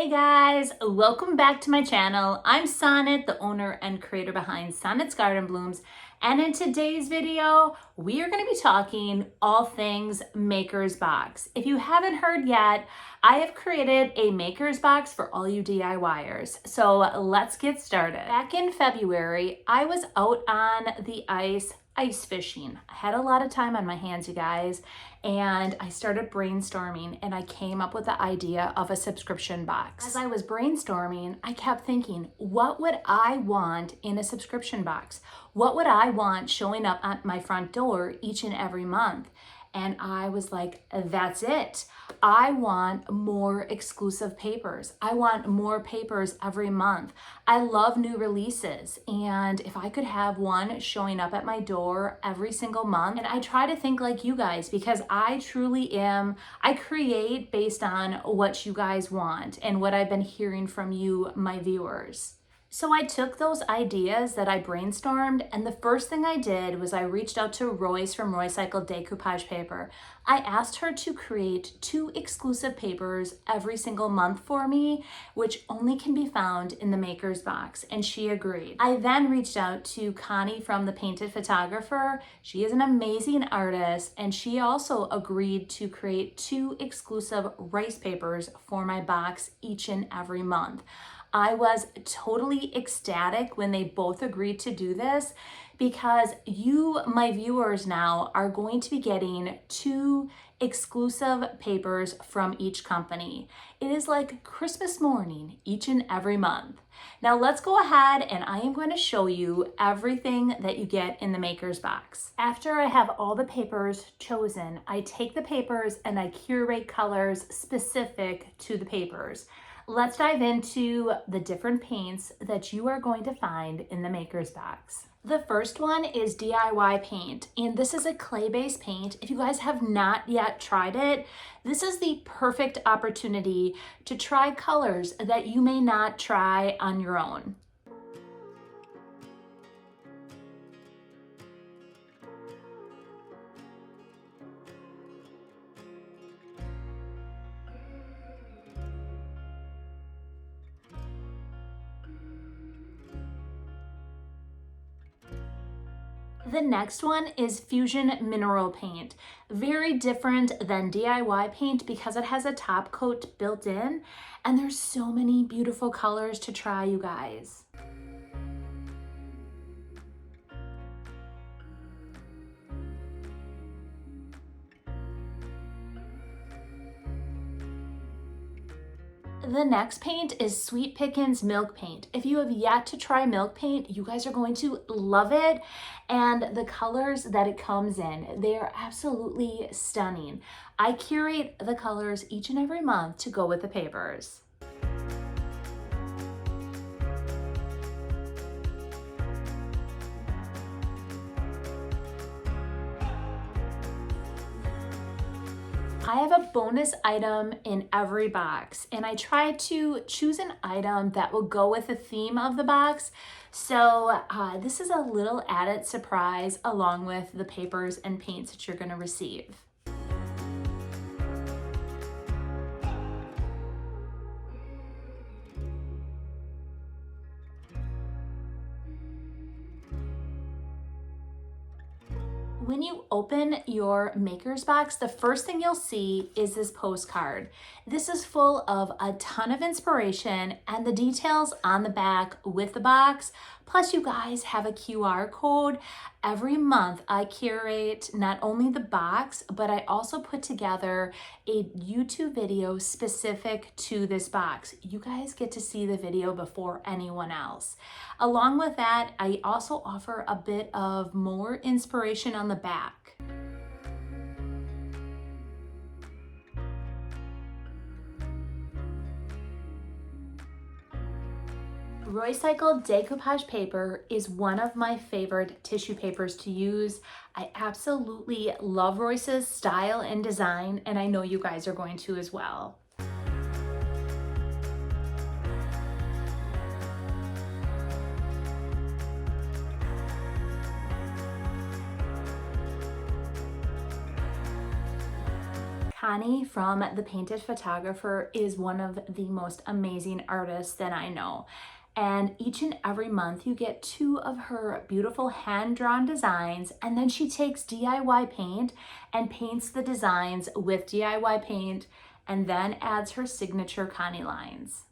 Hey guys, welcome back to my channel. I'm Sonnet, the owner and creator behind Sonnet's Garden Blooms, and in today's video, we are going to be talking all things Maker's Box. If you haven't heard yet, I have created a Maker's Box for all you DIYers, so let's get started. Back in February, I was out on the ice fishing. I had a lot of time on my hands, you guys, and I started brainstorming and I came up with the idea of a subscription box. As I was brainstorming, I kept thinking, what would I want in a subscription box? What would I want showing up at my front door each and every month? And I was like, that's it. I want more exclusive papers. I want more papers every month. I love new releases. And if I could have one showing up at my door every single month, and I try to think like you guys, because I truly am, I create based on what you guys want and what I've been hearing from you, my viewers. So I took those ideas that I brainstormed, and the first thing I did was I reached out to Royce from Roycycled Decoupage paper. I asked her to create 2 exclusive papers every single month for me, which only can be found in the Maker's Box, and she agreed. I then reached out to Connie from The Painted Photographer. She is an amazing artist, and she also agreed to create 2 exclusive rice papers for my box each and every month. I was totally ecstatic when they both agreed to do this, because you, my viewers now, are going to be getting 2 exclusive papers from each company. It is like Christmas morning each and every month. Now let's go ahead and I am going to show you everything that you get in the Maker's Box. After I have all the papers chosen, I take the papers and I curate colors specific to the papers. Let's dive into the different paints that you are going to find in the Maker's Box. The first one is DIY paint, and this is a clay-based paint. If you guys have not yet tried it, this is the perfect opportunity to try colors that you may not try on your own. The next one is Fusion Mineral Paint. Very different than DIY paint because it has a top coat built in, and there's so many beautiful colors to try, you guys. The next paint is Sweet Pickins Milk Paint. If you have yet to try milk paint, you guys are going to love it. And the colors that it comes in, they are absolutely stunning. I curate the colors each and every month to go with the papers. I have a bonus item in every box, and I try to choose an item that will go with the theme of the box. So this is a little added surprise along with the papers and paints that you're going to receive. When you open your Maker's Box, the first thing you'll see is this postcard. This is full of a ton of inspiration and the details on the back with the box. Plus you guys have a QR code. Every month I curate not only the box, but I also put together a YouTube video specific to this box. You guys get to see the video before anyone else. Along with that, I also offer a bit of more inspiration on the back. Roycycled decoupage paper is one of my favorite tissue papers to use. I absolutely love Royce's style and design, and I know you guys are going to as well. Connie from The Painted Photographer is one of the most amazing artists that I know. And each and every month you get 2 of her beautiful hand-drawn designs, and then she takes DIY paint and paints the designs with DIY paint and then adds her signature Connie lines.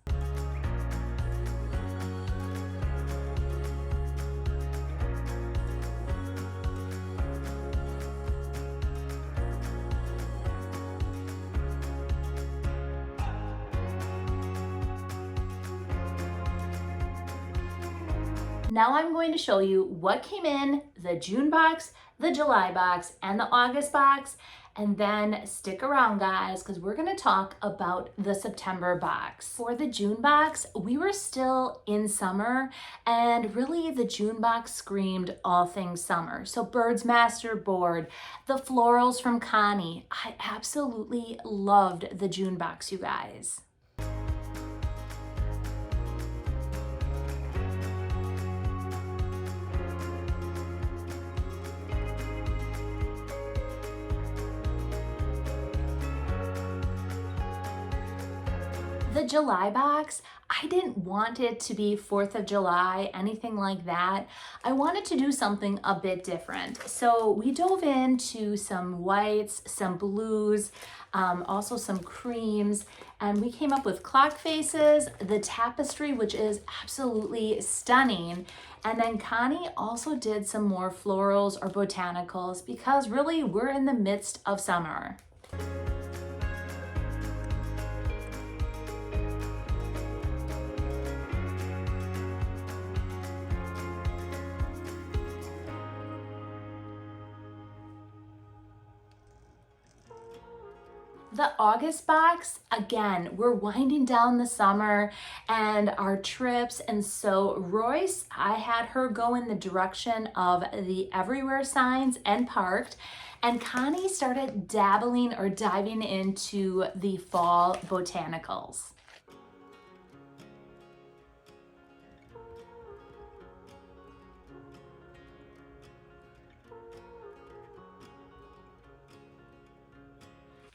Now I'm going to show you what came in the June box, the July box, and the August box. And then stick around, guys, because we're going to talk about the September box. For the June box, we were still in summer, and really the June box screamed all things summer. So Bird's Masterboard, the florals from Connie. I absolutely loved the June box, you guys. The July box, I didn't want it to be 4th of July, anything like that. I wanted to do something a bit different. So we dove into some whites, some blues, also some creams, and we came up with clock faces, the tapestry, which is absolutely stunning. And then Connie also did some more florals or botanicals because really we're in the midst of summer. The August box, again, we're winding down the summer and our trips, and so Royce, I had her go in the direction of the everywhere signs and parked, and Connie started dabbling or diving into the fall botanicals.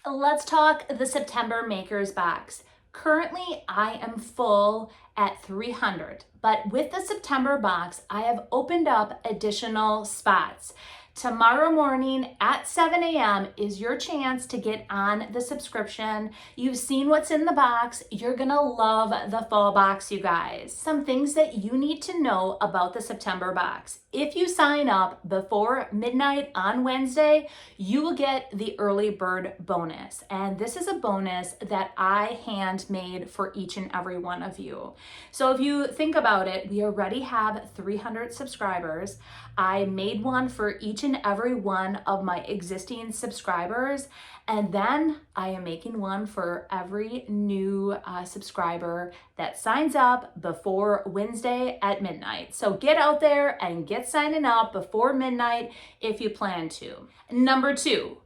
Let's talk the September Makers box. Currently, I am full at 300, but with the September box, I have opened up additional spots. Tomorrow morning at 7 a.m. is your chance to get on the subscription. You've seen what's in the box. You're gonna love the fall box, you guys. Some things that you need to know about the September box. If you sign up before midnight on Wednesday, you will get the early bird bonus. And this is a bonus that I handmade for each and every one of you. So if you think about it, we already have 300 subscribers. I made one for each and every one of my existing subscribers, and then I am making one for every new subscriber that signs up before Wednesday at midnight. So get out there and get signing up before midnight if you plan to. Number 2,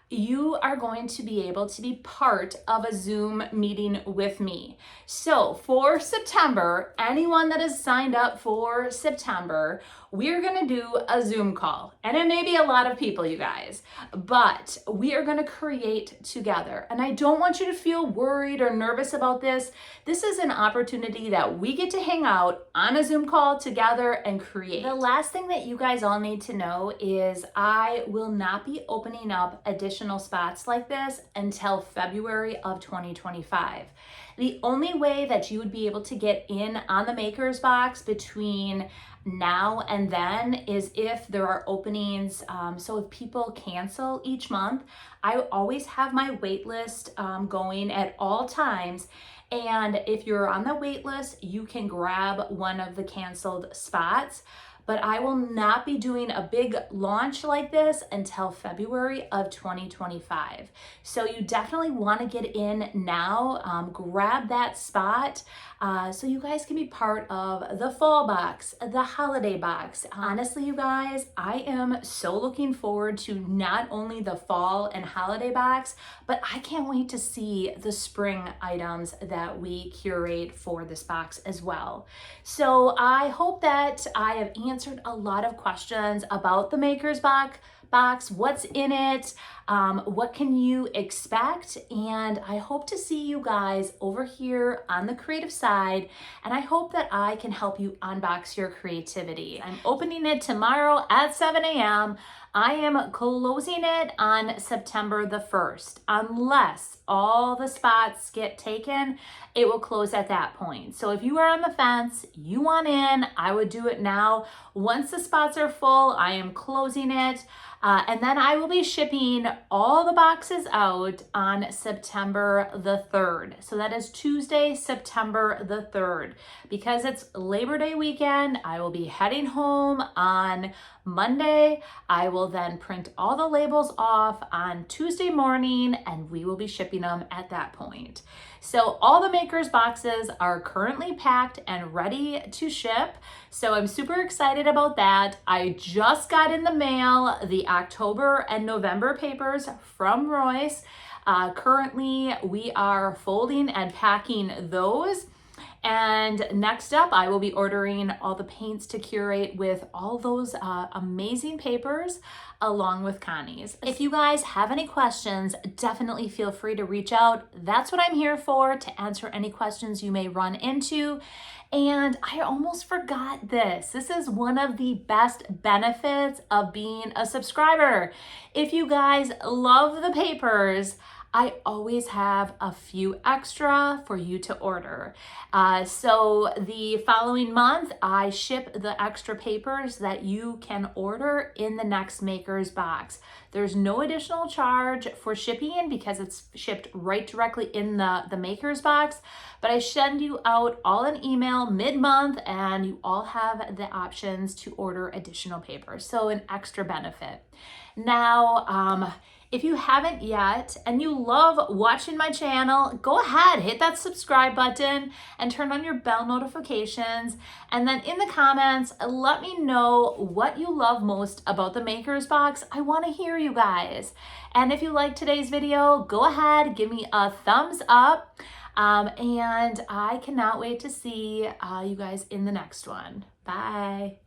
you are going to be able to be part of a Zoom meeting with me. So for September, anyone that has signed up for September, we're gonna do a Zoom call. And it may be a lot of people, you guys, but we are gonna create together. And I don't want you to feel worried or nervous about this. This is an opportunity that we get to hang out on a Zoom call together and create. The last thing that you guys all need to know is I will not be opening up additional spots like this until February of 2025. The only way that you would be able to get in on the Makers box between now and then is if there are openings. So if people cancel each month, I always have my wait list going at all times. And if you're on the wait list, you can grab one of the canceled spots. But I will not be doing a big launch like this until February of 2025. So you definitely want to get in now, grab that spot so you guys can be part of the fall box, the holiday box. Honestly, you guys, I am so looking forward to not only the fall and holiday box, but I can't wait to see the spring items that we curate for this box as well. So I hope that I have answered a lot of questions about the Makers box, what's in it, what can you expect, and I hope to see you guys over here on the creative side, and I hope that I can help you unbox your creativity. I'm opening it tomorrow at 7 a.m. I am closing it on September the 1st. Unless all the spots get taken, it will close at that point. So if you are on the fence, you want in, I would do it now. Once the spots are full, I am closing it. And then I will be shipping all the boxes out on September the 3rd. So that is Tuesday, September the 3rd. Because it's Labor Day weekend, I will be heading home on Monday. I will then print all the labels off on Tuesday morning, and we will be shipping them at that point. So all the makers boxes are currently packed and ready to ship. So I'm super excited about that. I just got in the mail the October and November papers from Royce. Currently we are folding and packing those. And next up, I will be ordering all the paints to curate with all those amazing papers along with Connie's. If you guys have any questions, definitely feel free to reach out. That's what I'm here for, to answer any questions you may run into. And I almost forgot this. This is one of the best benefits of being a subscriber. If you guys love the papers, I always have a few extra for you to order. So the following month, I ship the extra papers that you can order in the next maker's box. There's no additional charge for shipping because it's shipped right directly in the maker's box, but I send you out all an email mid-month, and you all have the options to order additional papers. So an extra benefit. Now, if you haven't yet and you love watching my channel, go ahead, hit that subscribe button and turn on your bell notifications. And then in the comments, let me know what you love most about the Maker's Box. I want to hear you guys. And if you liked today's video, go ahead, give me a thumbs up. And I cannot wait to see you guys in the next one. Bye.